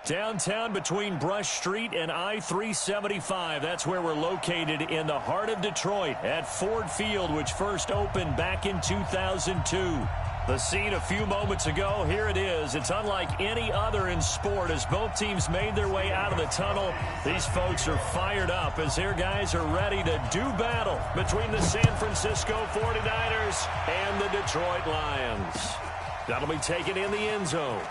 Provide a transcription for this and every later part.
Downtown between Brush Street and I-375. That's where we're located in the heart of Detroit at Ford Field, which first opened back in 2002. The scene a few moments ago, here it is. It's unlike any other in sport as both teams made their way out of the tunnel. These folks are fired up as their guys are ready to do battle between the San Francisco 49ers and the Detroit Lions. That'll be taken in the end zone.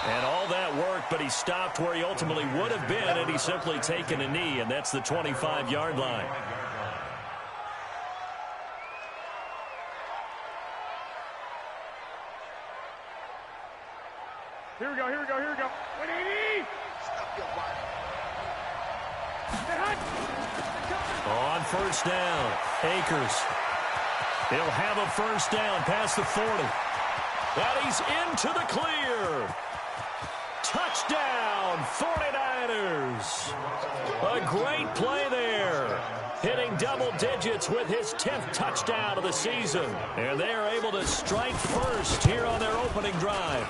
And all that worked, but he stopped where he ultimately would have been had he simply taken a knee, and that's the 25-yard line. Here we go. 180! Stop your body. On first down, Akers. He'll have a first down past the 40. And he's into the clear. Touchdown, 49ers. A great play there. Hitting double digits with his 10th touchdown of the season. And they are able to strike first here on their opening drive.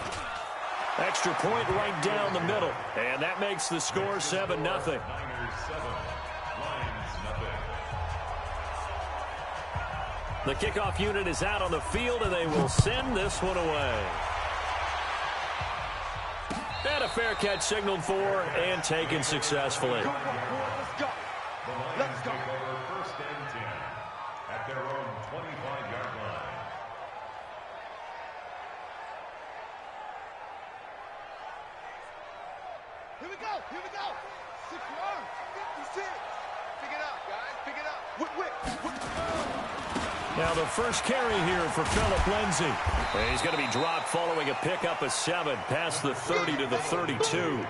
Extra point right down the middle. And that makes the score 7-0. The kickoff unit is out on the field, and they will send this one away. And a fair catch signaled for and taken successfully. Let's go. First and 10 at their own 25-yard line. Here we go. 6 yards. 56. Pick it up, guys. Pick it up. Whip. Now the first carry here for Phillip Lindsay. And he's going to be dropped following a pickup of 7 past the 30 to the 32.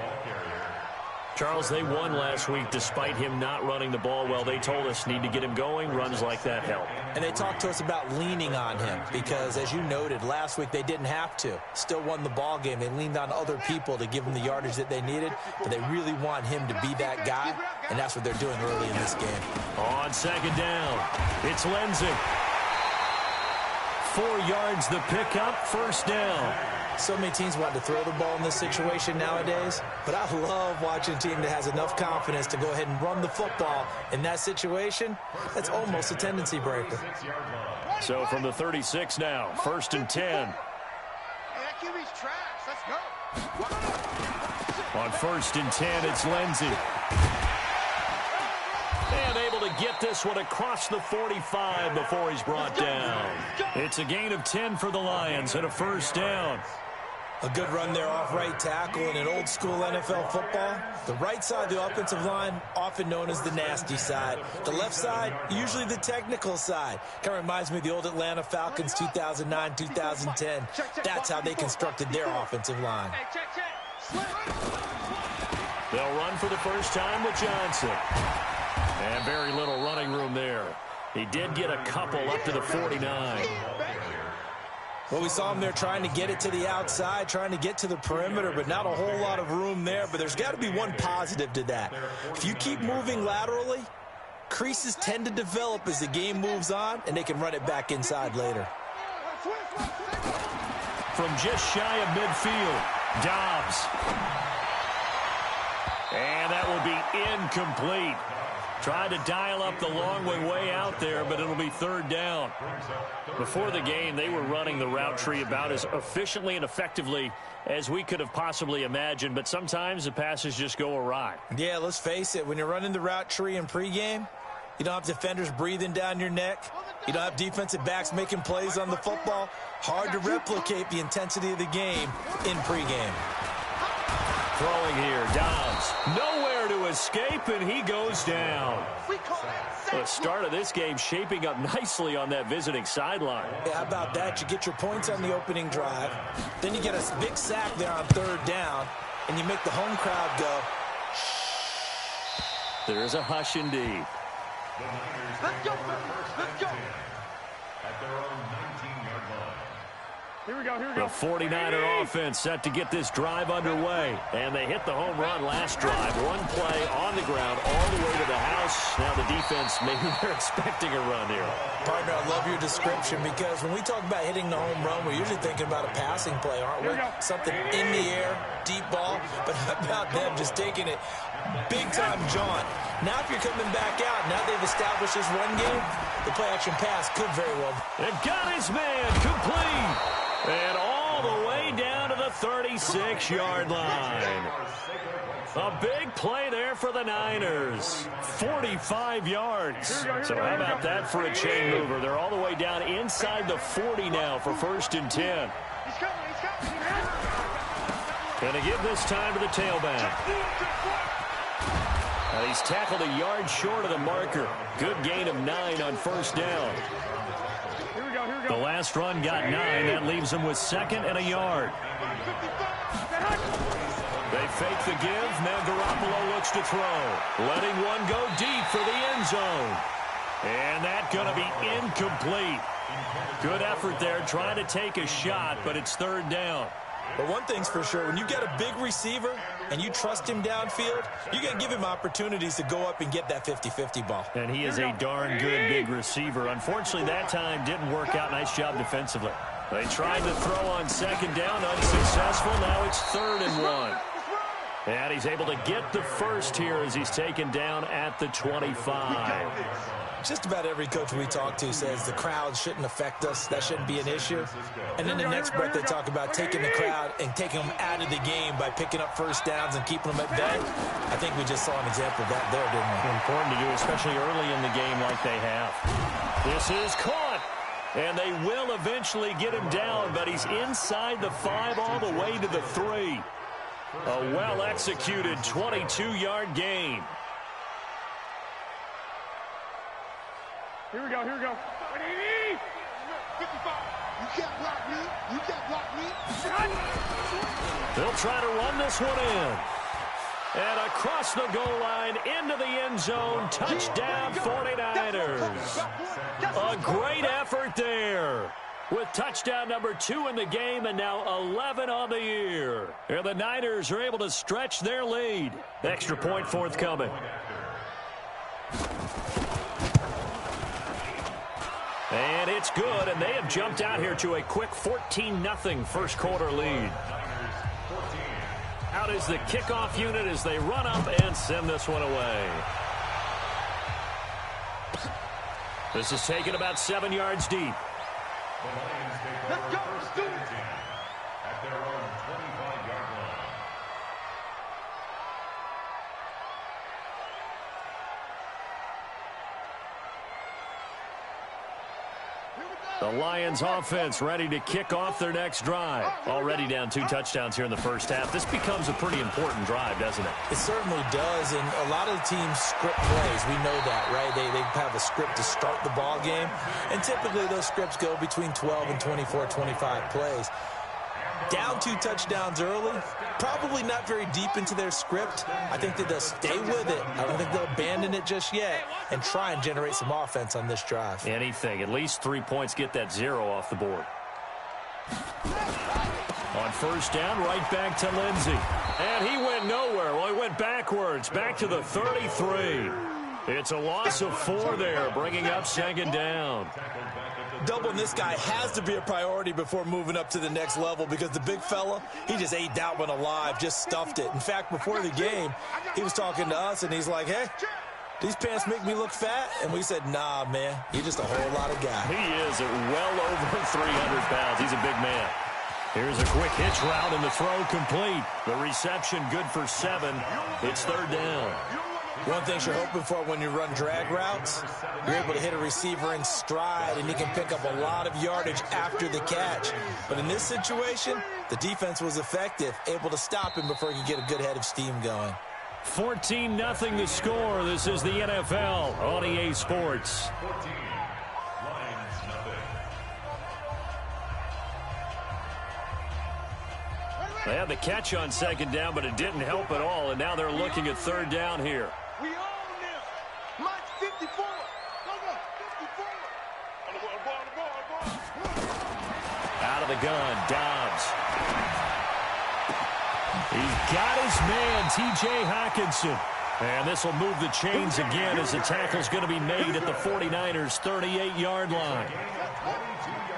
Charles, they won last week despite him not running the ball well. They told us need to get him going. Runs like that help. And they talked to us about leaning on him because, as you noted, last week they didn't have to. Still won the ball game. They leaned on other people to give them the yardage that they needed, but they really want him to be that guy, and that's what they're doing early in this game. On second down, it's Lindsay. 4 yards the pickup, first down. So many teams want to throw the ball in this situation nowadays, but I love watching a team that has enough confidence to go ahead and run the football in that situation. That's almost a tendency breaker. So from the 36 now, first and 10. Hey, that QB's trash. Let's go. On first and 10, it's Lindsay. And able to get this one across the 45 before he's brought down. It's a gain of 10 for the Lions and a first down. A good run there off right tackle in an old-school NFL football. The right side of the offensive line, often known as the nasty side. The left side, usually the technical side. Kind of reminds me of the old Atlanta Falcons 2009, 2010. That's how they constructed their offensive line. They'll run for the first time with Johnson. And very little running room there. He did get a couple up to the 49. Well, we saw him there trying to get it to the outside, trying to get to the perimeter, but not a whole lot of room there. But there's got to be one positive to that. If you keep moving laterally, creases tend to develop as the game moves on, and they can run it back inside later. From just shy of midfield, Dobbs. And that will be incomplete. Tried to dial up the long way out there, but it'll be third down. Before the game, they were running the route tree about as efficiently and effectively as we could have possibly imagined, but sometimes the passes just go awry. Yeah, let's face it. When you're running the route tree in pregame, you don't have defenders breathing down your neck. You don't have defensive backs making plays on the football. Hard to replicate the intensity of the game in pregame. Throwing here, Dobbs. Nowhere to escape, and he goes down. The start of this game shaping up nicely on that visiting sideline. Yeah, how about that? You get your points on the opening drive. Then you get a big sack there on third down, and you make the home crowd go, shh. There's a hush indeed. Let's go. At their own 19-yard line. The 49er offense set to get this drive underway. And they hit the home run last drive. One play on the ground all the way to the house. Now the defense, maybe they're expecting a run here. Partner, I love your description because when we talk about hitting the home run, we're usually thinking about a passing play, aren't we? Something in the air, deep ball. But how about them just taking it big-time jaunt? Now if you're coming back out, now they've established this run game, the play-action pass could very well. And got his man complete. And all the way down to the 36-yard line. A big play there for the Niners. 45 yards. So how about that for a chain mover? They're all the way down inside the 40 now for 1st and 10. Going to give this time to the tailback. Now he's tackled a yard short of the marker. Good gain of 9 on 1st down. The last run got 9. That leaves him with 2nd and a yard. They fake the give. Now Garoppolo looks to throw. Letting one go deep for the end zone. And that's going to be incomplete. Good effort there trying to take a shot, but it's 3rd down. But one thing's for sure, when you got a big receiver and you trust him downfield, you're going to give him opportunities to go up and get that 50-50 ball. And he is a darn good big receiver. Unfortunately, that time didn't work out. Nice job defensively. They tried to throw on 2nd down, unsuccessful. Now it's 3rd and 1. And he's able to get the first here as he's taken down at the 25. Just about every coach we talk to says the crowd shouldn't affect us. That shouldn't be an issue. And then the next breath they talk about taking the crowd and taking them out of the game by picking up 1st downs and keeping them at bay. I think we just saw an example of that there, didn't we? Important to do, especially early in the game like they have. This is caught. And they will eventually get him down, but he's inside the 5 all the way to the 3. A well-executed 22-yard gain. Here we go. 55. You can't block me. You can't block me. They'll try to run this one in. And across the goal line into the end zone. Touchdown 49ers. A great effort there. With touchdown number 2 in the game and now 11 on the year. And the Niners are able to stretch their lead. Extra point forthcoming. And it's good, and they have jumped out here to a quick 14-0 first quarter lead. Out is the kickoff unit as they run up and send this one away. This is taken about 7 yards deep. Let's go. Let's do it. At their own 25-yard line. The Lions offense ready to kick off their next drive. Already down 2 touchdowns here in the first half. This becomes a pretty important drive, doesn't it? It certainly does, and a lot of the teams script plays. We know that, right? They have a script to start the ball game, and typically those scripts go between 12 and 24, 25 plays. Down 2 touchdowns early, probably not very deep into their script. I think that they'll stay with it. I don't think they'll abandon it just yet and try and generate some offense on this drive. Anything. At least 3 points, get that 0 off the board. On 1st down, right back to Lindsey. And he went nowhere. Well, he went backwards, back to the 33. It's a loss of 4 there, bringing up 2nd down. Doubling this guy has to be a priority before moving up to the next level because the big fella, he just ate that one alive, just stuffed it. In fact, before the game, he was talking to us, and he's like, hey, these pants make me look fat? And we said, nah, man, you're just a whole lot of guy. He is at well over 300 pounds. He's a big man. Here's a quick hitch route, and the throw complete. The reception good for 7. It's 3rd down. One thing you're hoping for when you run drag routes, you're able to hit a receiver in stride, and he can pick up a lot of yardage after the catch. But in this situation, the defense was effective, able to stop him before he could get a good head of steam going. 14-0 the score. This is the NFL on EA Sports. 14, Lions nothing. They had the catch on 2nd down, but it didn't help at all, and now they're looking at 3rd down here. We own them. Mike 54. Go, 54. On the ball. Out out of the gun. Dobbs. He's got his man, T.J. Hockenson. And this will move the chains again as the tackle's going to be made at the 49ers' 38-yard line.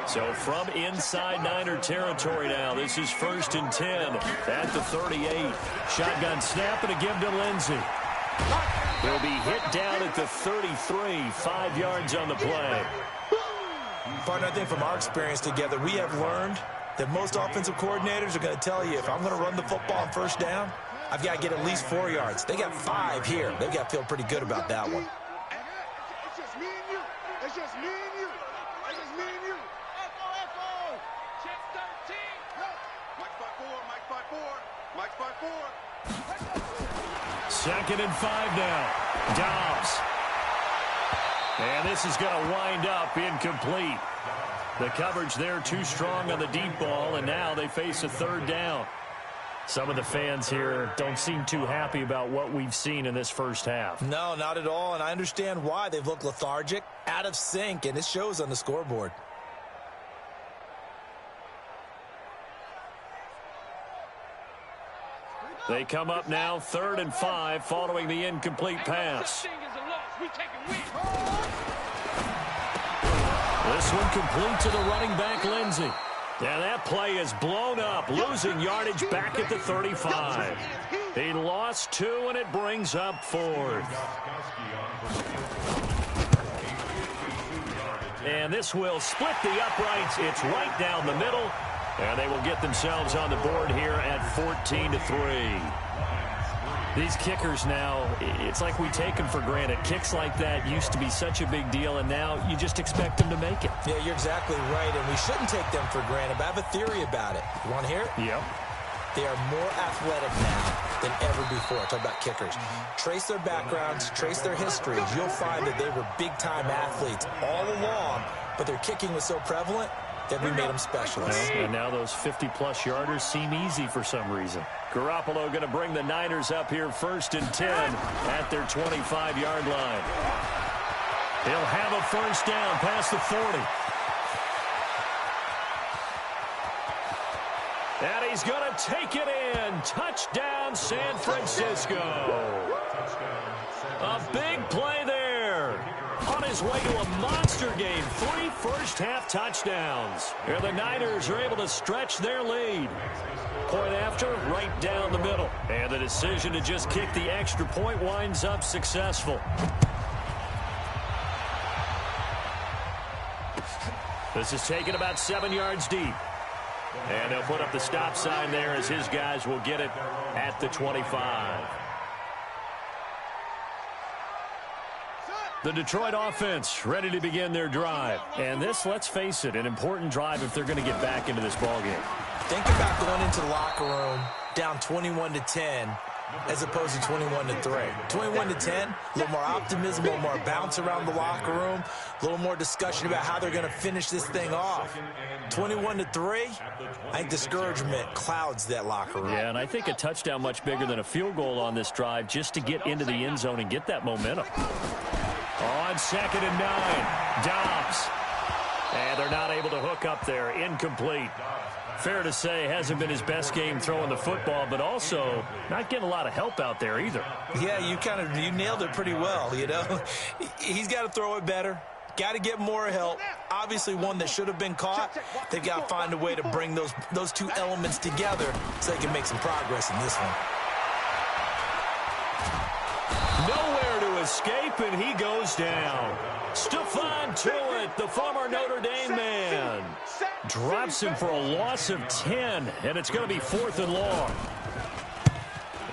So from inside Niner territory now, this is 1st and 10 at the 38. Shotgun snap and a give to Lindsey. He'll be hit down at the 33, 5 yards on the play. Partner, I think from our experience together, we have learned that most offensive coordinators are going to tell you, if I'm going to run the football on 1st down, I've got to get at least 4 yards. They got 5 here. They've got to feel pretty good about that one. It's just me and you. It's just me and you. It's just me and you. Echo. Check 13. Mike's by 4. Mike's by 4. Mike's by 4. 2nd and 5 now. Dobbs. And this is going to wind up incomplete. The coverage there too strong on the deep ball, and now they face a 3rd down. Some of the fans here don't seem too happy about what we've seen in this first half. No, not at all, and I understand why. They've looked lethargic, out of sync, and it shows on the scoreboard. They come up now 3rd and 5 following the incomplete pass. This one complete to the running back, Lindsey. And that play is blown up, losing yardage back at the 35. He lost 2, and it brings up 4th. And this will split the uprights. It's right down the middle. And they will get themselves on the board here at 14-3. These kickers now, it's like we take them for granted. Kicks like that used to be such a big deal, and now you just expect them to make it. Yeah, you're exactly right, and we shouldn't take them for granted, but I have a theory about it. You want to hear it? Yep. They are more athletic now than ever before. Talk about kickers. Trace their backgrounds, trace their histories. You'll find that they were big-time athletes all along, but their kicking was so prevalent that we made them specialists. And now those 50-plus yarders seem easy for some reason. Garoppolo going to bring the Niners up here 1st and 10 at their 25-yard line. He'll have a 1st down past the 40. And he's going to take it in. Touchdown, San Francisco. A big play there. On his way to a monster game. 3 first-half touchdowns. And the Niners are able to stretch their lead. Point after, right down the middle. And the decision to just kick the extra point winds up successful. This is taken about 7 yards deep. And they'll put up the stop sign there as his guys will get it at the 25. The Detroit offense ready to begin their drive. And this, let's face it, an important drive if they're going to get back into this ballgame. Think about going into the locker room down 21-10 as opposed to 21-3. 21-10, a little more optimism, a little more bounce around the locker room, a little more discussion about how they're going to finish this thing off. 21-3, I think discouragement clouds that locker room. Yeah, and I think a touchdown much bigger than a field goal on this drive just to get into the end zone and get that momentum. On 2nd and 9, Dobbs. And they're not able to hook up there. Incomplete. Fair to say, hasn't been his best game throwing the football, but also not getting a lot of help out there either. Yeah, you nailed it pretty well, you know. He's got to throw it better. Got to get more help. Obviously one that should have been caught. They've got to find a way to bring those two elements together so they can make some progress in this one. Nowhere to escape, and he goes down. Stephon Tuitt, the former Notre Dame man, drops him for a loss of 10, and it's going to be 4th and long.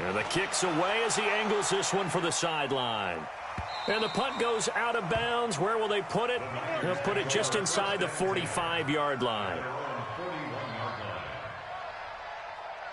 And the kick's away as he angles this one for the sideline. And the punt goes out of bounds. Where will they put it? They'll put it just inside the 45-yard line.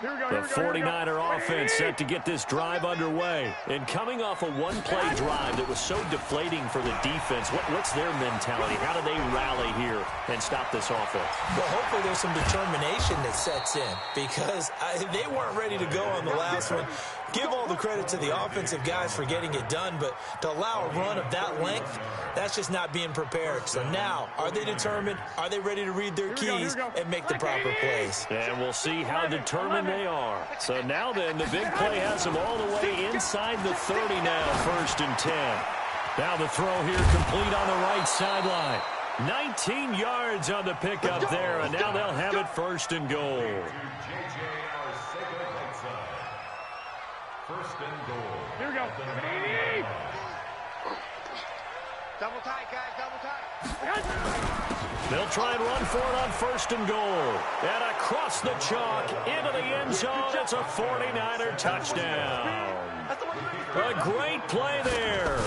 The 49er offense set to get this drive underway. And coming off a one-play drive that was so deflating for the defense, what's their mentality? How do they rally here and stop this offense? Well, hopefully there's some determination that sets in because they weren't ready to go on the last one. give all the credit to the offensive guys for getting it done, but to allow a run of that length, that's just not being prepared. So now, are they determined? Are they ready to read their keys and make the proper plays? And we'll see how determined they are. So now then, the big play has them all the way inside the 30 now, 1st and 10. Now the throw here complete on the right sideline. 19 yards on the pickup there, and now they'll have it 1st and goal. First and goal. Here we go. Double tight, guys, double tight. They'll try and run for it on 1st and goal. And across the chalk into the end zone. It's a 49er touchdown. A great play there.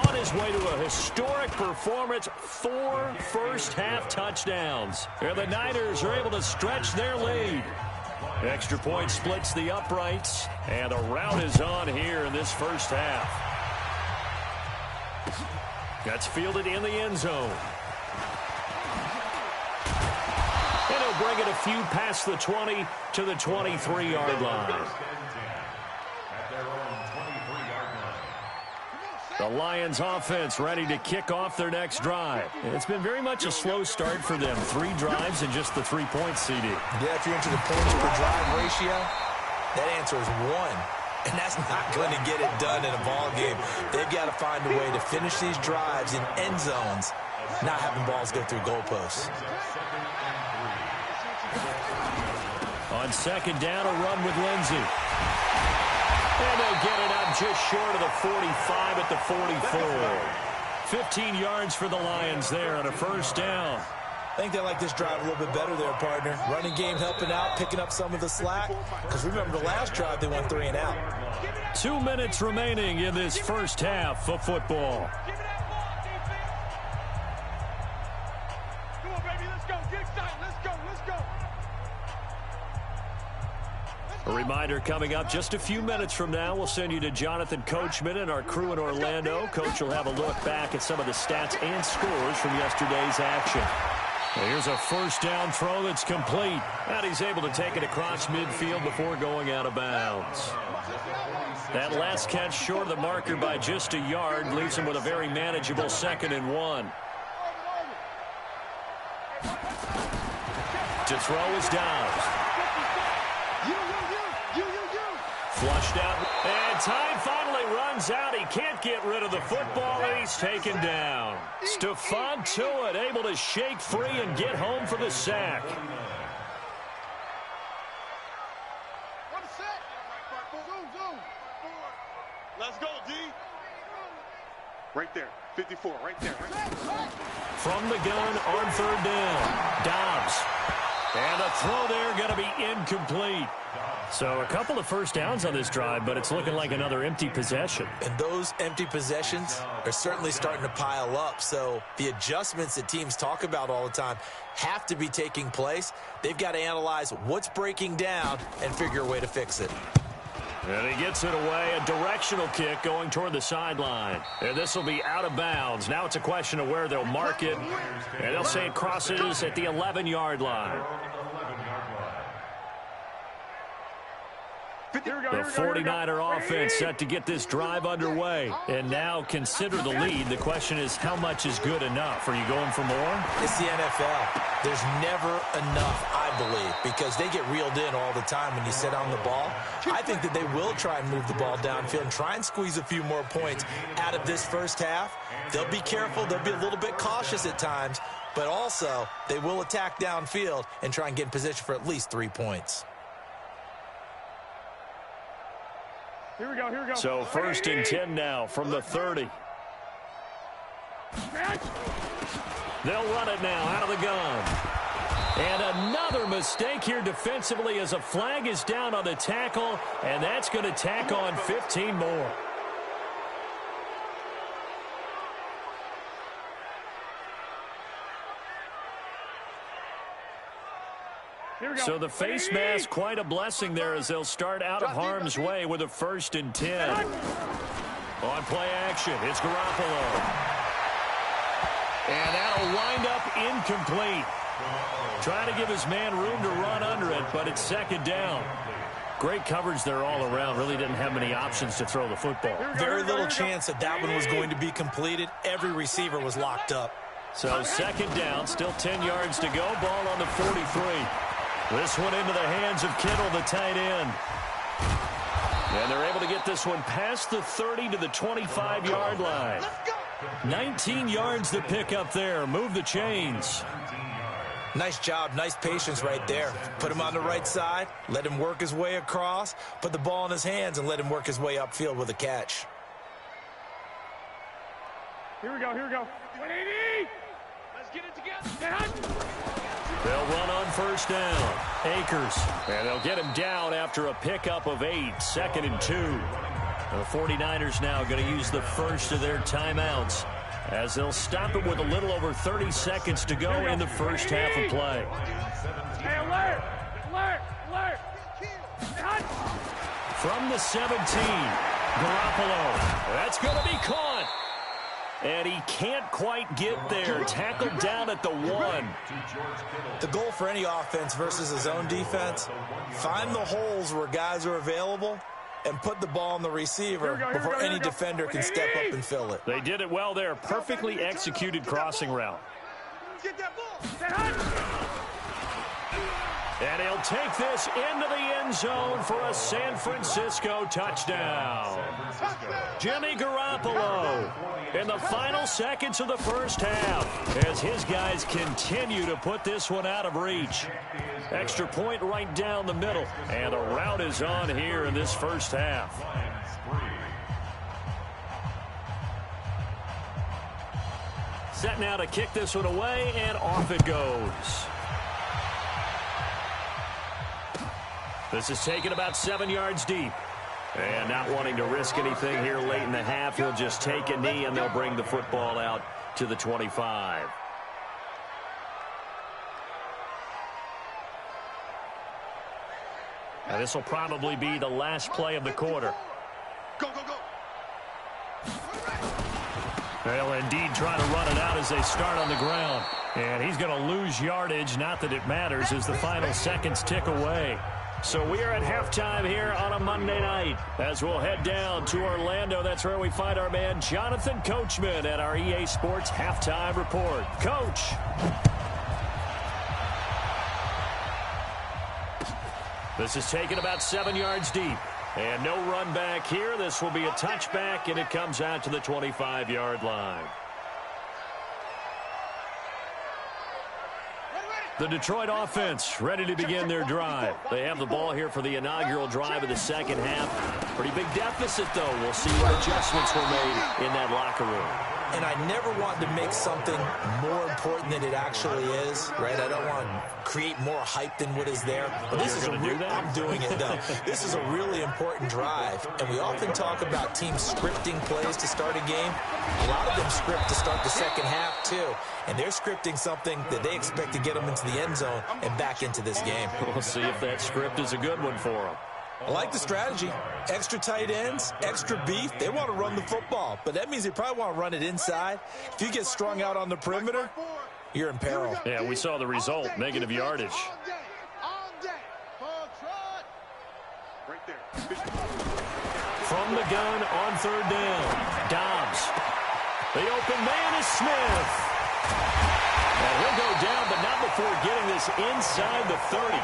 On his way to a historic performance, 4 first-half touchdowns. And the Niners are able to stretch their lead. Extra point splits the uprights, and a rout is on here in this first half. That's fielded in the end zone. And he'll bring it a few past the 20 to the 23-yard line. The Lions offense ready to kick off their next drive. It's been very much a slow start for them. 3 drives and just the 3-point CD. Yeah, if you're into the points per drive ratio, that answer is 1. And that's not going to get it done in a ball game. They've got to find a way to finish these drives in end zones, not having balls go through goalposts. On 2nd down, a run with Lindsey. And they'll get it up just short of the 45 at the 44. 15 yards for the Lions there on a 1st down. I think they like this drive a little bit better there, partner. Running game helping out, picking up some of the slack. Because remember, the last drive, they went 3 and out. 2 minutes remaining in this first half of football. Come on, baby, let's go. Get excited. Let's go, let's go. A reminder coming up just a few minutes from now, we'll send you to Jonathan Coachman and our crew in Orlando. Coach will have a look back at some of the stats and scores from yesterday's action. Here's a 1st down throw that's complete. And he's able to take it across midfield before going out of bounds. That last catch short of the marker by just a yard leaves him with a very manageable 2nd and 1. To throw is Downs. Flushed out, and time finally runs out. He can't get rid of the football, and he's taken down. Stephon Tuitt able to shake free and get home for the sack. Let's go, D. Right there, 54, right there. From the gun on 3rd down, Dobbs. And a throw there going to be incomplete. So a couple of 1st downs on this drive, but it's looking like another empty possession. And those empty possessions are certainly starting to pile up. So the adjustments that teams talk about all the time have to be taking place. They've got to analyze what's breaking down and figure a way to fix it. And he gets it away, a directional kick going toward the sideline. And this will be out of bounds. Now it's a question of where they'll mark it. And they'll say it crosses at the 11-yard line. The 49er offense set to get this drive underway. And now consider the lead. The question is, how much is good enough? Are you going for more? It's the NFL. There's never enough, I believe, because they get reeled in all the time when you sit on the ball. I think that they will try and move the ball downfield and try and squeeze a few more points out of this first half. They'll be careful. They'll be a little bit cautious at times, but also they will attack downfield and try and get in position for at least 3 points. Here we go, here we go. So 1st and 10 now from the 30. They'll run it now out of the gun. And another mistake here defensively as a flag is down on the tackle, and that's going to tack on 15 more. So the face mask, quite a blessing there as they'll start out of harm's way with a 1st and 10. On play action, it's Garoppolo. And that'll wind up incomplete. Trying to give his man room to run under it, but it's 2nd down. Great coverage there all around. Really didn't have many options to throw the football. Very little chance that one was going to be completed. Every receiver was locked up. So second down, still 10 yards to go. Ball on the 43. This one into the hands of Kittle, the tight end. And they're able to get this one past the 30 to the 25-yard line. 19 yards to pick up there. Move the chains. Nice job, nice patience right there. Put him on the right side, let him work his way across, put the ball in his hands, and let him work his way upfield with a catch. Here we go, here we go. 180! Let's get it together. They'll run on first down. Akers. And they'll get him down after a pickup of 8. 2nd and 2. The 49ers now going to use the first of their timeouts, as they'll stop it with a little over 30 seconds to go in the first half of play. Hey, alert! Alert! Alert! From the 17, Garoppolo. That's going to be caught. And he can't quite get there. Tackled down at the 1. The goal for any offense versus his own defense, find the holes where guys are available and put the ball on the receiver before any defender can step up and fill it. They did it well there. Perfectly executed crossing route. Get that ball! And he'll take this into the end zone for a San Francisco touchdown. Jimmy Garoppolo in the final seconds of the first half, as his guys continue to put this one out of reach. Extra point right down the middle, and a rout is on here in this first half. Set now to kick this one away, and off it goes. This is taken about 7 yards deep. And not wanting to risk anything here late in the half, he'll just take a knee, and they'll bring the football out to the 25. Now this will probably be the last play of the quarter. Go, go, go! They'll indeed try to run it out as they start on the ground. And he's going to lose yardage, not that it matters, as the final seconds tick away. So we are at halftime here on a Monday night, as we'll head down to Orlando. That's where we find our man Jonathan Coachman at our EA Sports Halftime Report. Coach. This is taken about 7 yards deep. And no run back here. This will be a touchback, and it comes out to the 25-yard line. The Detroit offense ready to begin their drive. They have the ball here for the inaugural drive of the second half. Pretty big deficit, though. We'll see what adjustments were made in that locker room. And I never want to make something more important than it actually is, right? I don't want to create more hype than what is there. But this is I'm doing it, though. This is a really important drive. And we often talk about teams scripting plays to start a game. A lot of them script to start the second half, too. And they're scripting something that they expect to get them into the end zone and back into this game. We'll see if that script is a good one for them. I like the strategy. Extra tight ends, extra beef. They want to run the football, but that means they probably want to run it inside. If you get strung out on the perimeter, you're in peril. Yeah, we saw the result, negative yardage. All day. Right there. From the gun on third down, Dobbs. The open man is Smith. And he'll go down, but not before getting this inside the 30.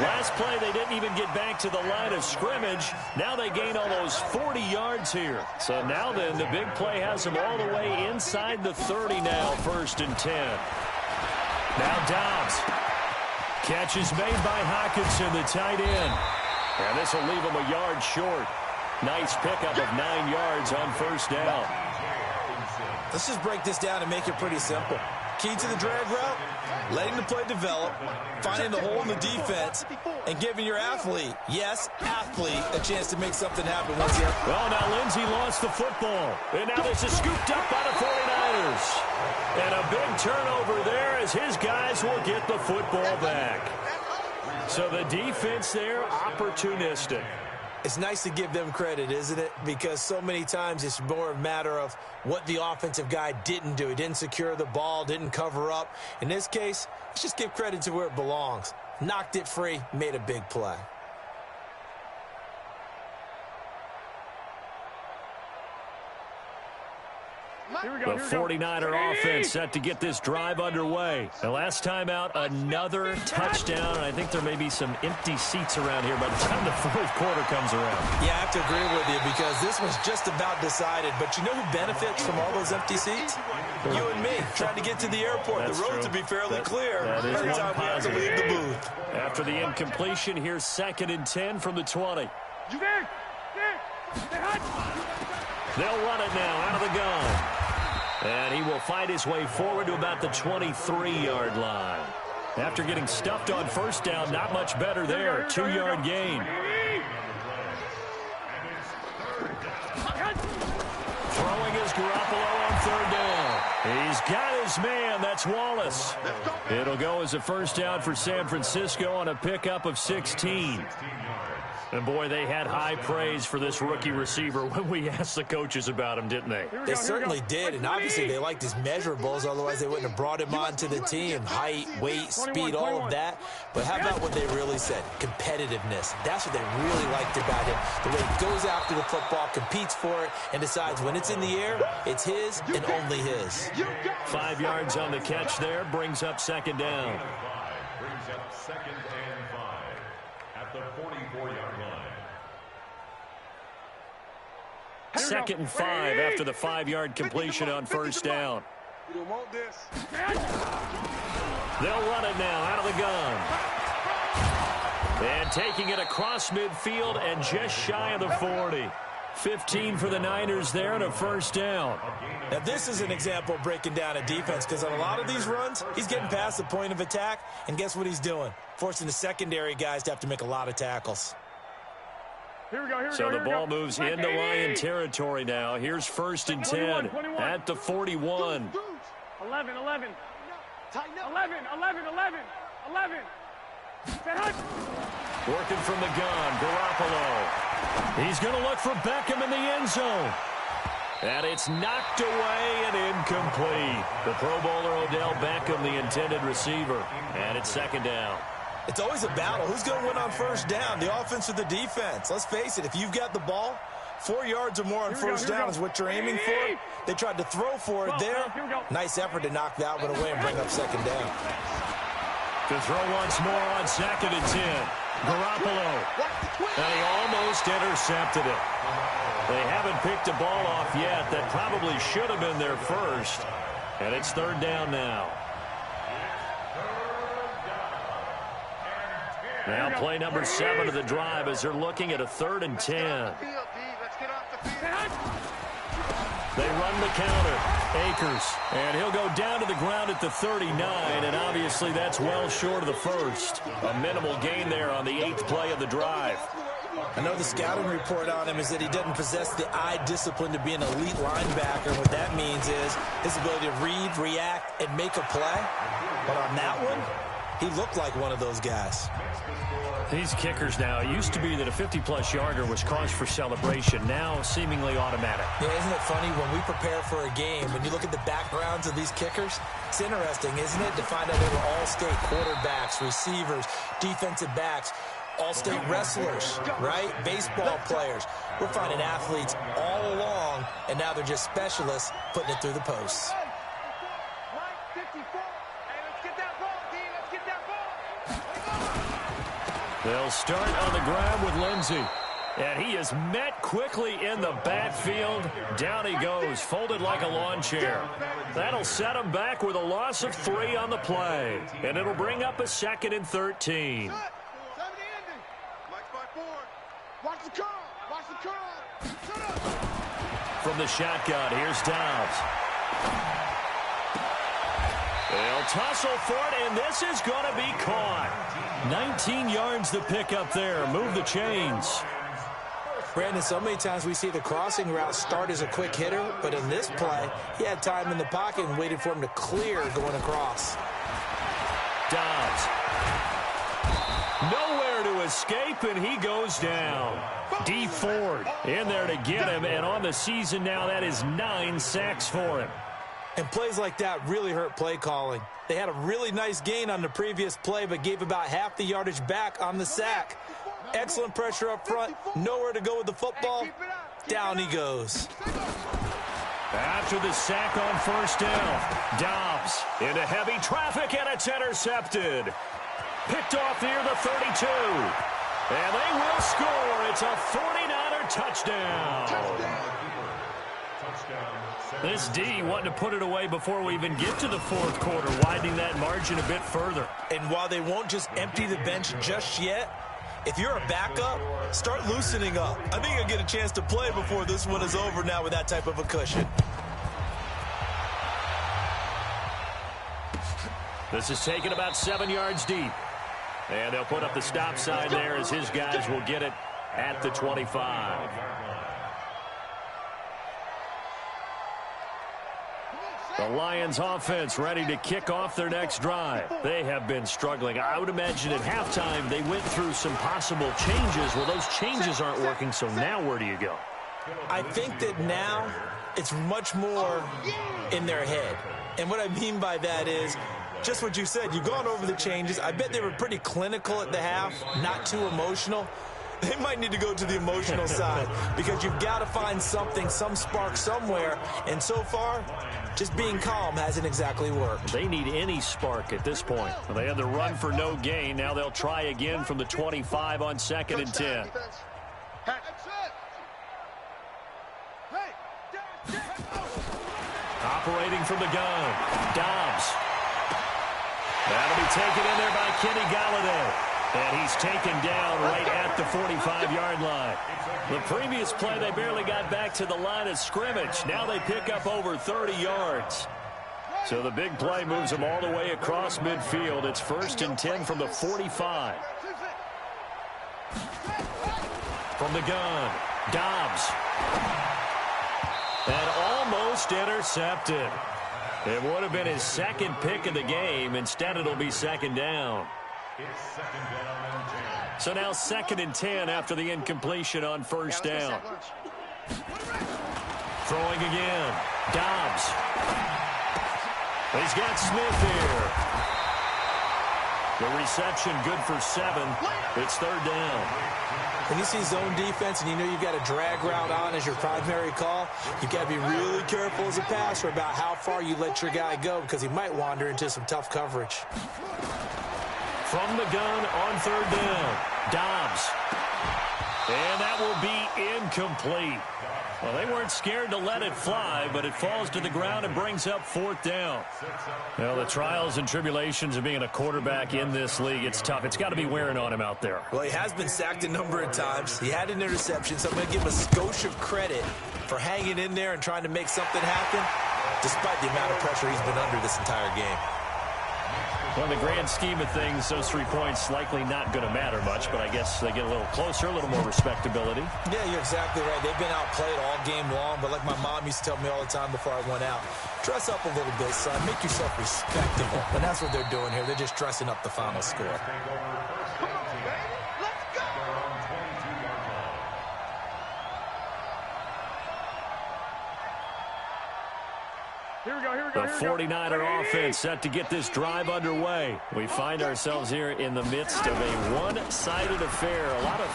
Last play, they didn't even get back to the line of scrimmage. Now they gain almost 40 yards here. So now then, the big play has them all the way inside the 30 now, 1st and 10. Now Dobbs. Catch is made by Hockenson, the tight end. And this will leave him a yard short. Nice pickup of 9 yards on first down. Let's just break this down and make it pretty simple. Key to the drag route, letting the play develop, finding the hole in the defense, and giving your athlete, yes, athlete, a chance to make something happen once he... Well, now Lindsey lost the football. And now this is scooped up by the 49ers. And a big turnover there as his guys will get the football back. So the defense there, opportunistic. It's nice to give them credit, isn't it? Because so many times it's more a matter of what the offensive guy didn't do. He didn't secure the ball, didn't cover up. In this case, let's just give credit to where it belongs. Knocked it free, made a big play. The 49er offense set to get this drive underway. The last time out, another touchdown, and I think there may be some empty seats around here by the time the fourth quarter comes around. Yeah, I have to agree with you because this was just about decided. But you know who benefits from all those empty seats? You and me, trying to get to the airport. That's the roads true. would be fairly clear every time we have to leave the booth. After the incompletion, here's 2nd and 10 from the 20. They'll run it now out of the gun. And he will fight his way forward to about the 23-yard line. After getting stuffed on first down, not much better there. 2-yard gain. Throwing is Garoppolo on 3rd down. He's got his man. That's Wallace. It'll go as a first down for San Francisco on a pickup of 16. And, boy, they had high praise for this rookie receiver when we asked the coaches about him, didn't they? They certainly did, and obviously they liked his measurables. Otherwise, they wouldn't have brought him onto the team. Height, weight, speed, all of that. But how about what they really said? Competitiveness. That's what they really liked about him. The way he goes after the football, competes for it, and decides when it's in the air, it's his and only his. 5 yards on the catch there, brings up 2nd down. Brings up 2nd and 5 at the 44-yard line. 2nd and 5 after the 5-yard completion on first down. You don't want this. They'll run it now out of the gun. And taking it across midfield and just shy of the 40. 15 for the Niners there and a first down. Now, this is an example of breaking down a defense because on a lot of these runs, he's getting past the point of attack, and guess what he's doing? Forcing the secondary guys to have to make a lot of tackles. So the ball moves into Lion territory now. Here's 1st and 10 at the 41. 11. Working from the gun, Garoppolo. He's going to look for Beckham in the end zone. And it's knocked away and incomplete. The Pro Bowler Odell Beckham, the intended receiver. And it's 2nd down. It's always a battle. Who's going to win on first down, the offense or the defense? Let's face it, if you've got the ball, 4 yards or more on first down is what you're aiming for. They tried to throw for it there. Nice effort to knock that one away and bring up 2nd down. To throw once more on 2nd and 10. Garoppolo. And he almost intercepted it. They haven't picked a ball off yet. That probably should have been their first. And it's 3rd down now. Now play number 7 of the drive as they're looking at a 3rd and 10. They run the counter. Akers. And he'll go down to the ground at the 39, and obviously that's well short of the first. A minimal gain there on the 8th play of the drive. I know the scouting report on him is that he doesn't possess the eye discipline to be an elite linebacker. What that means is his ability to read, react, and make a play. But on that one, he looked like one of those guys. These kickers now, it used to be that a 50-plus yarder was cause for celebration. Now, seemingly automatic. Yeah, isn't it funny when we prepare for a game, when you look at the backgrounds of these kickers, it's interesting, isn't it, to find out they were all-state quarterbacks, receivers, defensive backs, all-state wrestlers, right? Baseball players. We're finding athletes all along, and now they're just specialists putting it through the posts. They'll start on the ground with Lindsey. And he is met quickly in the backfield. Down he goes, folded like a lawn chair. That'll set him back with a loss of 3 on the play. And it'll bring up a 2nd and 13. From the shotgun, here's Dobbs. They'll tussle for it, and this is going to be caught. 19 yards to pick up there. Move the chains. Brandon, so many times we see the crossing route start as a quick hitter, but in this play, he had time in the pocket and waited for him to clear going across. Dobbs. Nowhere to escape, and he goes down. D. Ford in there to get him, and on the season now, that is 9 sacks for him. And plays like that really hurt play calling. They had a really nice gain on the previous play, but gave about half the yardage back on the sack. Excellent pressure up front. Nowhere to go with the football. Down he goes. After the sack on first down, Dobbs into heavy traffic, and it's intercepted. Picked off near the 32. And they will score. It's a 49er touchdown. This D wanting to put it away before we even get to the fourth quarter, widening that margin a bit further. And while they won't just empty the bench just yet, if you're a backup, start loosening up. I think you'll get a chance to play before this one is over now with that type of a cushion. This is taken about 7 yards deep. And they'll put up the stop sign there as his guys will get it at the 25. The Lions offense ready to kick off their next drive. They have been struggling. I would imagine at halftime they went through some possible changes. Well, those changes aren't working, so now where do you go? I think that now it's much more in their head. And what I mean by that is just what you said. You've gone over the changes. I bet they were pretty clinical at the half, not too emotional. They might need to go to the emotional side because you've got to find something, some spark somewhere. And so far, just being calm hasn't exactly worked. They need any spark at this point. Well, they had the run for no gain. Now they'll try again from the 25 on 2nd and 10. Operating from the gun, Dobbs. That'll be taken in there by Kenny Galladay. And he's taken down right at the 45-yard line. The previous play, they barely got back to the line of scrimmage. Now they pick up over 30 yards. So the big play moves them all the way across midfield. It's 1st and 10 from the 45. From the gun, Dobbs. And almost intercepted. It would have been his second pick of the game. Instead, it'll be 2nd down. So now 2nd and 10 after the incompletion on 1st down. Throwing again. Dobbs. He's got Smith here. The reception good for 7. It's 3rd down. When you see zone defense and you know you've got a drag route on as your primary call, you've got to be really careful as a passer about how far you let your guy go because he might wander into some tough coverage. From the gun on 3rd down, Dobbs. And that will be incomplete. Well, they weren't scared to let it fly, but it falls to the ground and brings up 4th down. Well, the trials and tribulations of being a quarterback in this league, it's tough. It's got to be wearing on him out there. Well, he has been sacked a number of times. He had an interception, so I'm going to give him a skosh of credit for hanging in there and trying to make something happen, despite the amount of pressure he's been under this entire game. Well, in the grand scheme of things, those 3 points likely not going to matter much, but I guess they get a little closer, a little more respectability. Yeah, you're exactly right. They've been outplayed all game long, but like my mom used to tell me all the time before I went out, dress up a little bit, son. Make yourself respectable. And that's what they're doing here. They're just dressing up the final score. The 49er offense set to get this drive underway. We find ourselves here in the midst of a one-sided affair. A lot of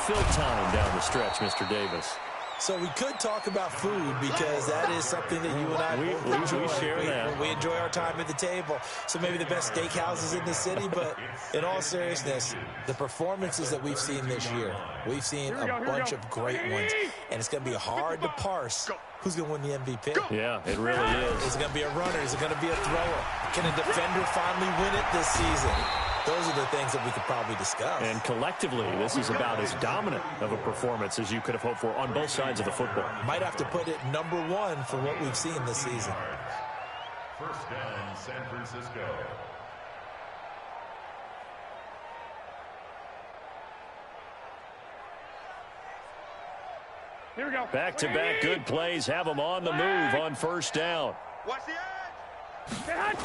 fill time down the stretch, Mr. Davis. So we could talk about food because that is something that you and I both enjoy. We share that. We enjoy our time at the table. So maybe the best steakhouses in the city, but in all seriousness, the performances that we've seen this year, we've seen a bunch of great ones, and it's going to be hard to parse who's going to win the MVP. Yeah, it really is. Is it going to be a runner? Is it going to be a thrower? Can a defender finally win it this season? Those are the things that we could probably discuss. And collectively, this is about as dominant of a performance as you could have hoped for on both sides of the football. Might have to put it #1 for what we've seen this season. 1st down, San Francisco. Here we go. Back-to-back good plays have them on the move on 1st down. Watch the edge.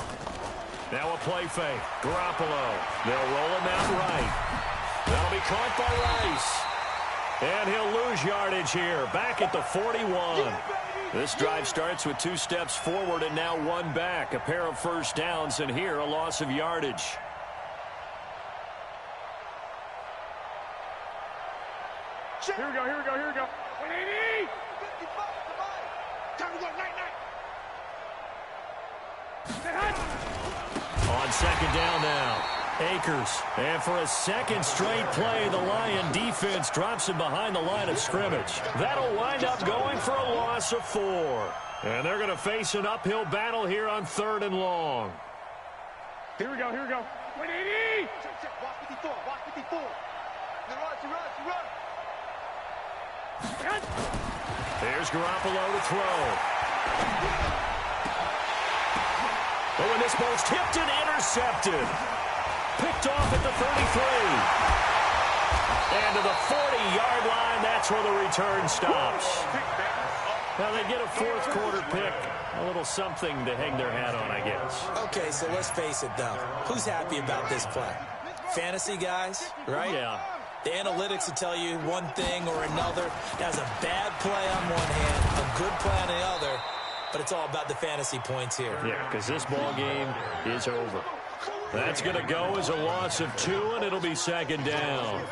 Now a play fake. Garoppolo. They'll roll him out right. That'll be caught by Rice. And he'll lose yardage here. Back at the 41. This drive starts with 2 steps forward and now 1 back. A pair of 1st downs, and here a loss of yardage. Here we go. 180. Time to go, night-night. On second down now, Akers. And for a second straight play, the Lion defense drops him behind the line of scrimmage. That'll wind up going for a loss of 4. And they're going to face an uphill battle here on 3rd and long. Here we go, here we go. 180! Check, watch 54, watch 54. Now run. There's Garoppolo to throw. Oh, and this ball's tipped and intercepted. Picked off at the 33. And to the 40-yard line, that's where the return stops. Now they get a 4th quarter pick. A little something to hang their hat on, I guess. Okay, so let's face it, though. Who's happy about this play? Fantasy guys, right? Yeah. The analytics will tell you one thing or another. That's a bad play on one hand, a good play on the other, but it's all about the fantasy points here. Yeah, because this ball game is over. That's going to go as a loss of 2, and it'll be second down.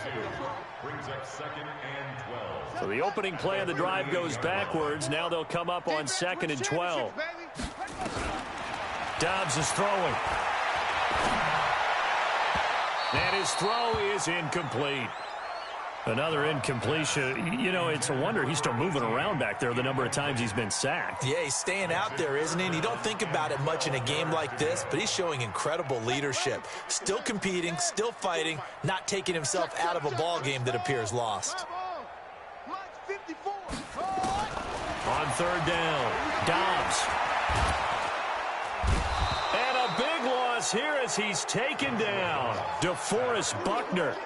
Brings up 2nd and 12. So the opening play of the drive goes backwards. Now they'll come up on 2nd and 12. Dobbs is throwing. And his throw is incomplete. Another incompletion. You know, it's a wonder he's still moving around back there the number of times he's been sacked. Yeah, he's staying out there, isn't he? And you don't think about it much in a game like this, but he's showing incredible leadership. Still competing, still fighting, not taking himself out of a ball game that appears lost. On 3rd down, Dobbs. And a big loss here as he's taken down. DeForest Buckner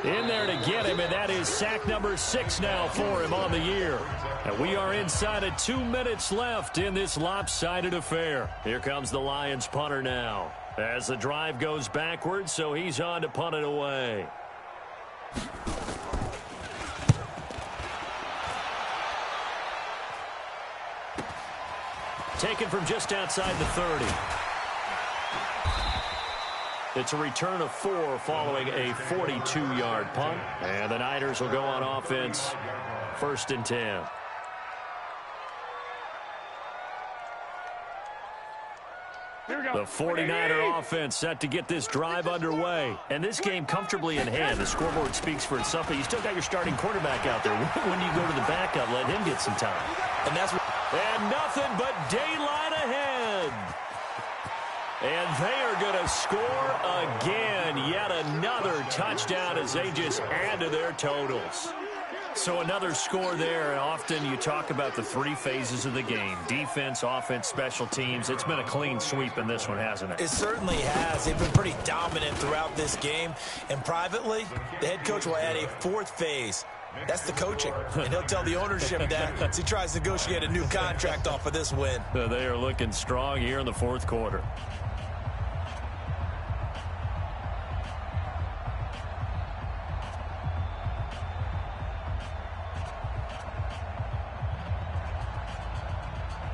in there to get him, and that is sack number 6 now for him on the year. And we are inside of 2 minutes left in this lopsided affair. Here comes the Lions punter now as the drive goes backwards, so he's on to punt it away. Taken from just outside the 30. It's a return of 4 following a 42-yard punt. And the Niners will go on offense, 1st and 10. The 49er offense set to get this drive underway. And this game comfortably in hand. The scoreboard speaks for itself, but you still got your starting quarterback out there. When you go to the backup, let him get some time. And nothing but daylight ahead. And they are going to score again. Yet another touchdown as they just add to their totals. So another score there. And often you talk about the 3 phases of the game. Defense, offense, special teams. It's been a clean sweep in this one, hasn't it? It certainly has. They've been pretty dominant throughout this game. And privately, the head coach will add a 4th phase. That's the coaching. And he'll tell the ownership that as he tries to negotiate a new contract off of this win. They are looking strong here in the 4th quarter.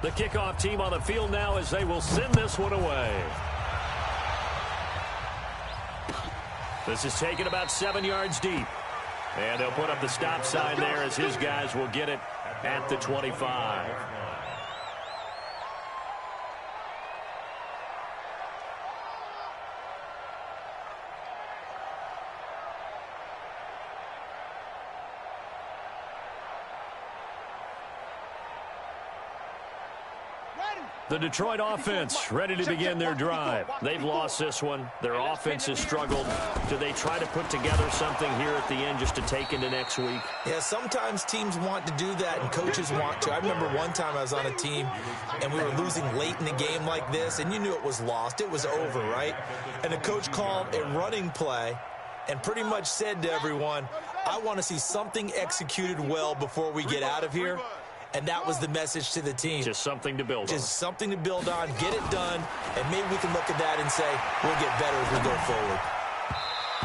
The kickoff team on the field now as they will send this one away. This is taken about 7 yards deep. And they'll put up the stop sign there as his guys will get it at the 25. The Detroit offense ready to begin their drive. They've lost this one. Their offense has struggled. Do they try to put together something here at the end just to take into next week? Yeah, sometimes teams want to do that and coaches want to. I remember one time I was on a team and we were losing late in the game like this, and you knew it was lost. It was over, right? And the coach called a running play and pretty much said to everyone, I want to see something executed well before we get out of here. And that was the message to the team. Just something to build on. Just something to build on, get it done, and maybe we can look at that and say, we'll get better as we go forward.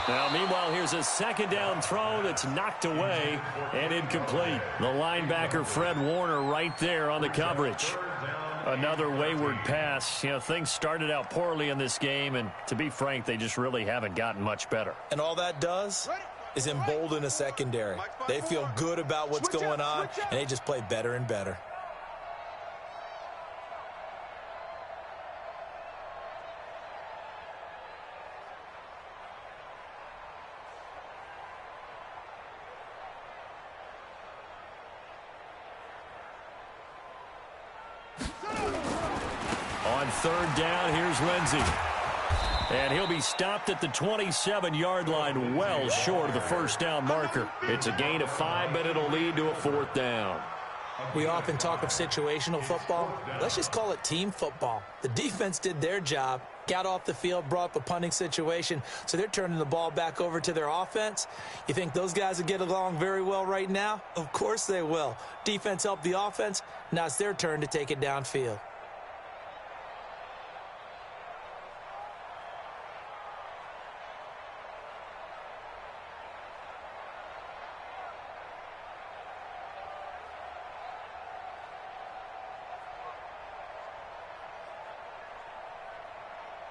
Now, meanwhile, here's a second down throw that's knocked away and incomplete. The linebacker, Fred Warner, right there on the coverage. Another wayward pass. You know, things started out poorly in this game, and to be frank, they just really haven't gotten much better. And all that does is embolden a secondary. They feel good about what's going on, and they just play better and better. on third down. Here's Lindsey. And he'll be stopped at the 27-yard line, well short of the first down marker. It's a gain of 5, but it'll lead to a fourth down. We often talk of situational football. Let's just call it team football. The defense did their job, got off the field, brought up a punting situation, so they're turning the ball back over to their offense. You think those guys will get along very well right now? Of course they will. Defense helped the offense. Now it's their turn to take it downfield.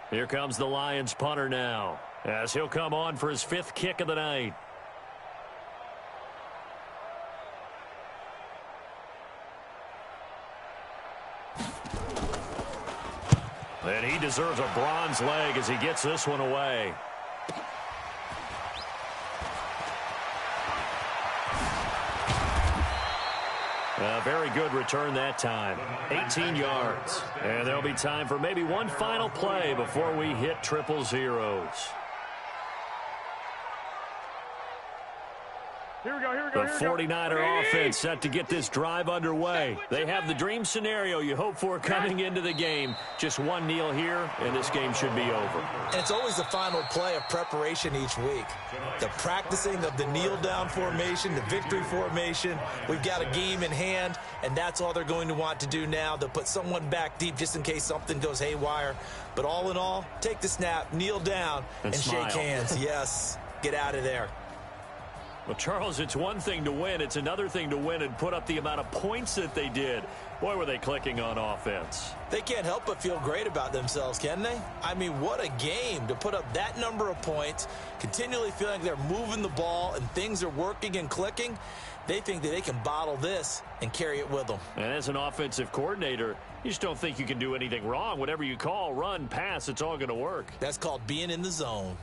Here comes the Lions punter now, as he'll come on for his 5th kick of the night. And he deserves a bronze leg as he gets this one away. A very good return that time. 18 yards. And there'll be time for maybe one final play before we hit triple zeros. Here we go. The 49er offense set to get this drive underway. They have the dream scenario you hope for coming into the game. Just one kneel here, and this game should be over. And it's always the final play of preparation each week. The practicing of the kneel-down formation, the victory formation. We've got a game in hand, and that's all they're going to want to do now. They'll put someone back deep just in case something goes haywire. But all in all, take the snap, kneel down, and shake hands. Yes, get out of there. Well, Charles, it's one thing to win. It's another thing to win and put up the amount of points that they did. Boy, were they clicking on offense. They can't help but feel great about themselves, can they? I mean, what a game to put up that number of points, continually feeling like they're moving the ball and things are working and clicking. They think that they can bottle this and carry it with them. And as an offensive coordinator, you just don't think you can do anything wrong. Whatever you call, run, pass, it's all going to work. That's called being in the zone.